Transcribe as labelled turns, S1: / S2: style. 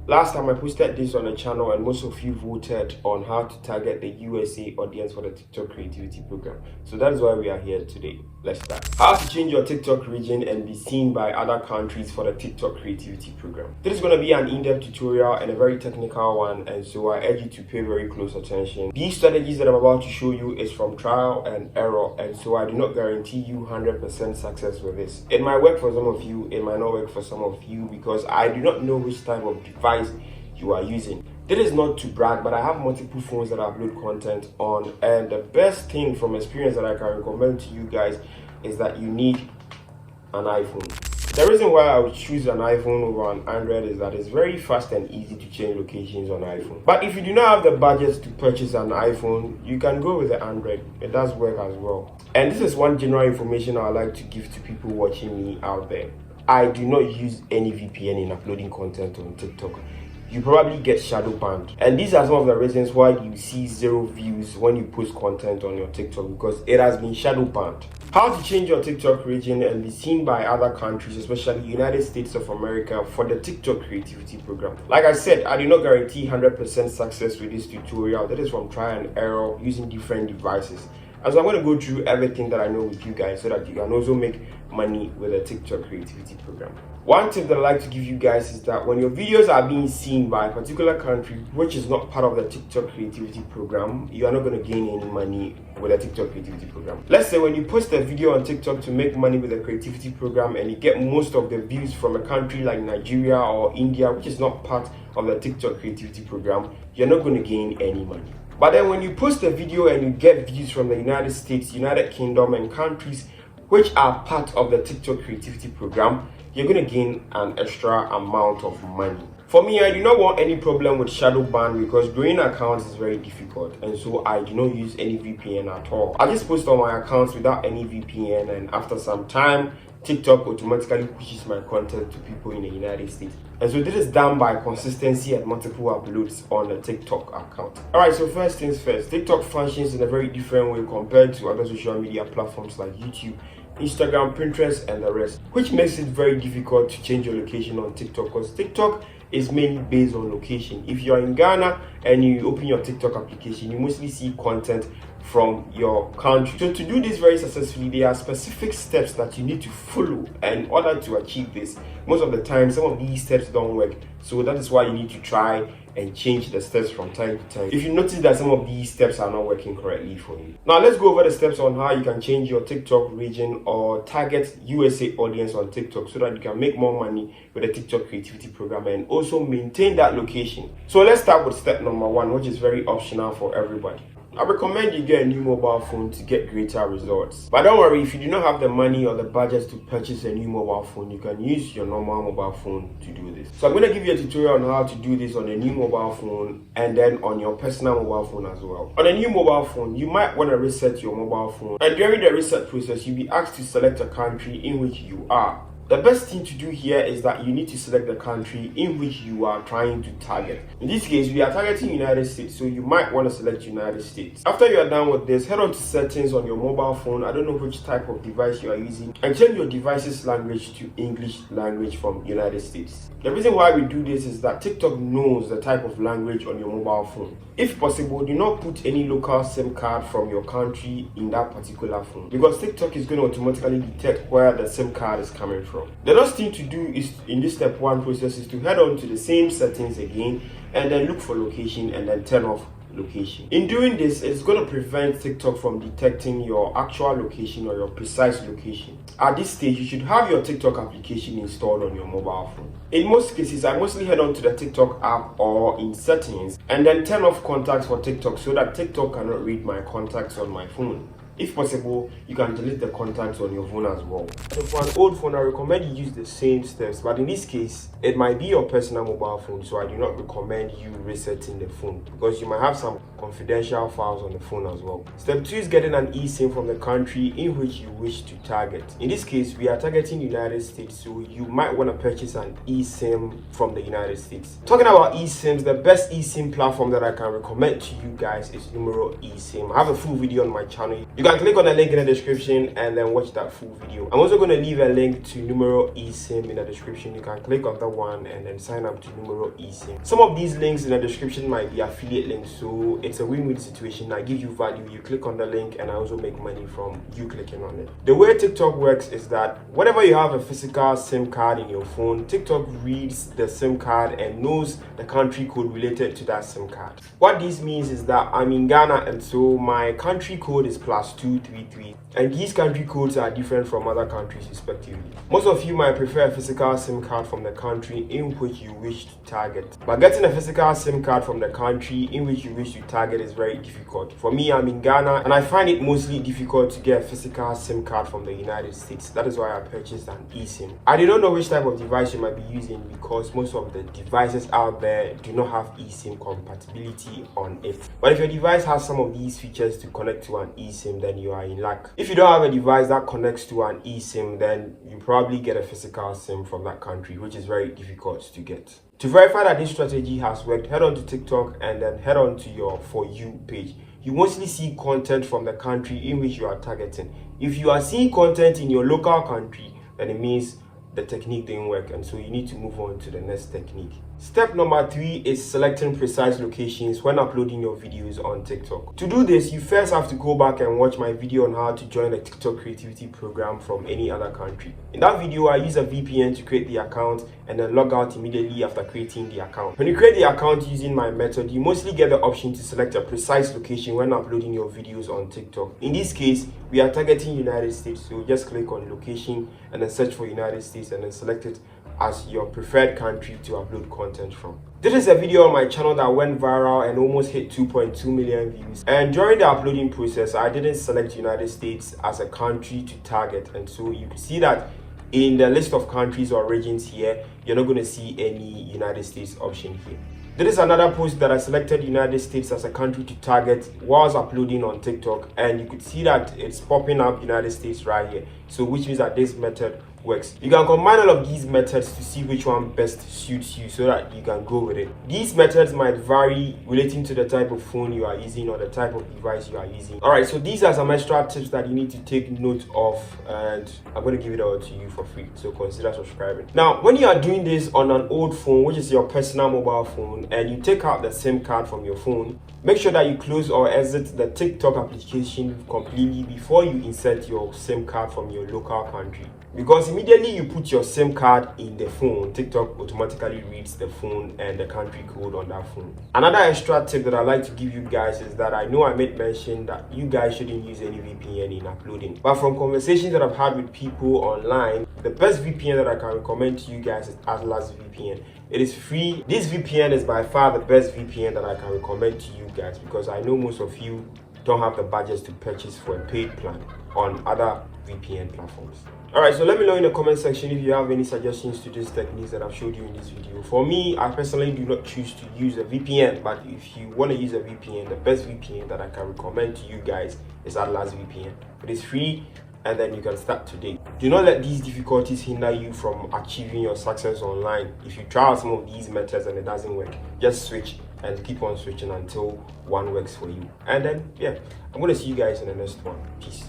S1: Last time I posted this on the channel and most of you voted on how to target the USA audience for the TikTok creativity program. So that is why we are here today. Let's start. How to change your TikTok region and be seen by other countries for the TikTok creativity program. This is going to be an in-depth tutorial and a very technical one, and so I urge you to pay very close attention. These strategies that I'm about to show you is from trial and error, and so I do not guarantee you 100% success with this. It might work for some of you, it might not work for some of you, because I do not know which type of device you are using. This is not to brag, but I have multiple phones that I upload content on, and the best thing from experience that I can recommend to you guys is that you need an iPhone. The reason why I would choose an iPhone over an Android is that it's very fast and easy to change locations on iPhone. But if you do not have the budget to purchase an iPhone, you can go with the Android. It does work as well. And this is one general information I like to give to people watching me out there. I do not use any VPN in uploading content on TikTok. You probably get shadow banned, and these are some of the reasons why you see 0 views when you post content on your TikTok, because it has been shadow banned. How to change your TikTok region and be seen by other countries, especially United States of America, for the TikTok creativity program. Like I said, I do not guarantee 100% success with this tutorial. That is from trial and error using different devices. And so I'm going to go through everything that I know with you guys so that you can also make money with the TikTok creativity program. One tip that I like to give you guys is that when your videos are being seen by a particular country which is not part of the TikTok creativity program, you are not going to gain any money with the TikTok creativity program. Let's say when you post a video on TikTok to make money with the creativity program and you get most of the views from a country like Nigeria or India, which is not part of the TikTok creativity program, you're not going to gain any money. But then when you post a video and you get views from the United States, United Kingdom and countries which are part of the TikTok creativity program, you're going to gain an extra amount of money. For me, I do not want any problem with shadow ban because growing accounts is very difficult, and so I do not use any VPN at all. I just post on my accounts without any VPN, and after some time, TikTok automatically pushes my content to people in the United States. And so this is done by consistency and multiple uploads on the TikTok account. Alright, so first things first, TikTok functions in a very different way compared to other social media platforms like YouTube, Instagram, Pinterest and the rest, which makes it very difficult to change your location on TikTok, because TikTok is mainly based on location. If you're in Ghana and you open your TikTok application, you mostly see content from your country. So to do this very successfully, there are specific steps that you need to follow, and in order to achieve this, most of the time some of these steps don't work, so that is why you need to try and change the steps from time to time if you notice that some of these steps are not working correctly for you. Now let's go over the steps on how you can change your TikTok region or target USA audience on TikTok so that you can make more money with the TikTok creativity program and also maintain that location. So let's start with step number 1, which is very optional for everybody. I recommend you get a new mobile phone to get greater results. But don't worry, if you do not have the money or the budget to purchase a new mobile phone, you can use your normal mobile phone to do this. So I'm going to give you a tutorial on how to do this on a new mobile phone and then on your personal mobile phone as well. On a new mobile phone, you might want to reset your mobile phone, and during the reset process, you'll be asked to select a country in which you are. The best thing to do here is that you need to select the country in which you are trying to target. In this case, we are targeting United States, so you might want to select United States. After you are done with this, head on to settings on your mobile phone. I don't know which type of device you are using, and change your device's language to English language from United States. The reason why we do this is that TikTok knows the type of language on your mobile phone. If possible, do not put any local SIM card from your country in that particular phone, because TikTok is going to automatically detect where the SIM card is coming from. The last thing to do is in this step 1 process is to head on to the same settings again and then look for location and then turn off location. In doing this, it's going to prevent TikTok from detecting your actual location or your precise location. At this stage, you should have your TikTok application installed on your mobile phone. In most cases, I mostly head on to the TikTok app or in settings and then turn off contacts for TikTok so that TikTok cannot read my contacts on my phone. If possible, you can delete the contacts on your phone as well. So for an old phone, I recommend you use the same steps, but in this case, it might be your personal mobile phone, so I do not recommend you resetting the phone because you might have some confidential files on the phone as well. Step 2 is getting an eSIM from the country in which you wish to target. In this case, we are targeting United States, so you might want to purchase an eSIM from the United States. Talking about eSIMs, the best eSIM platform that I can recommend to you guys is NUMERO eSIM. I have a full video on my channel. You can click on the link in the description and then watch that full video. I'm also going to leave a link to NUMERO eSIM in the description. You can click on that one and then sign up to NUMERO eSIM. Some of these links in the description might be affiliate links, so it's a win-win situation. I give you value, you click on the link, and I also make money from you clicking on it. The way TikTok works is that whenever you have a physical SIM card in your phone, TikTok reads the SIM card and knows the country code related to that SIM card. What this means is that I'm in Ghana, and so my country code is +233, and these country codes are different from other countries respectively. Most of you might prefer a physical SIM card from the country in which you wish to target, but getting a physical SIM card from the country in which you wish to target is very difficult. For me, I'm in Ghana, and I find it mostly difficult to get a physical SIM card from the United States. That is why I purchased an eSIM. I do not know which type of device you might be using, because most of the devices out there do not have eSIM compatibility on it. But if your device has some of these features to connect to an eSIM, then you are in luck. If you don't have a device that connects to an eSIM, then you probably get a physical SIM from that country, which is very difficult to get. To verify that this strategy has worked, head on to TikTok and then head on to your For You page. You mostly see content from the country in which you are targeting. If you are seeing content in your local country, then it means the technique didn't work, and so you need to move on to the next technique. Step number 3 is selecting precise locations when uploading your videos on TikTok. To do this, you first have to go back and watch my video on how to join the TikTok creativity program from any other country. In that video, I use a VPN to create the account and then log out immediately after creating the account. When you create the account using my method, you mostly get the option to select a precise location when uploading your videos on TikTok. In this case, we are targeting United States, so just click on location and then search for United States and then select it as your preferred country to upload content from. This is a video on my channel that went viral and almost hit 2.2 million views. And during the uploading process, I didn't select United States as a country to target. And so you can see that in the list of countries or regions here, you're not going to see any United States option here. This is another post that I selected United States as a country to target whilst uploading on TikTok, and you could see that it's popping up United States right here. So which means that this method works. You can combine all of these methods to see which one best suits you so that you can go with it. These methods might vary relating to the type of phone you are using or the type of device you are using. Alright, so these are some extra tips that you need to take note of, and I'm going to give it all to you for free, so consider subscribing. Now, when you are doing this on an old phone, which is your personal mobile phone, and you take out the SIM card from your phone, make sure that you close or exit the TikTok application completely before you insert your SIM card from your local country. Because immediately you put your SIM card in the phone, TikTok automatically reads the phone and the country code on that phone. Another extra tip that I like to give you guys is that I know I made mention that you guys shouldn't use any VPN in uploading. But from conversations that I've had with people online, the best VPN that I can recommend to you guys is Atlas VPN. It is free. This VPN is by far the best VPN that I can recommend to you guys, because I know most of you don't have the budgets to purchase for a paid plan on other VPN platforms. Alright, so let me know in the comment section if you have any suggestions to these techniques that I've showed you in this video. For me, I personally do not choose to use a VPN, but if you want to use a VPN, the best VPN that I can recommend to you guys is Atlas VPN. It is free, and then you can start today. Do not let these difficulties hinder you from achieving your success online. If you try out some of these methods and it doesn't work, just switch and keep on switching until one works for you. And then, yeah, I'm going to see you guys in the next one. Peace.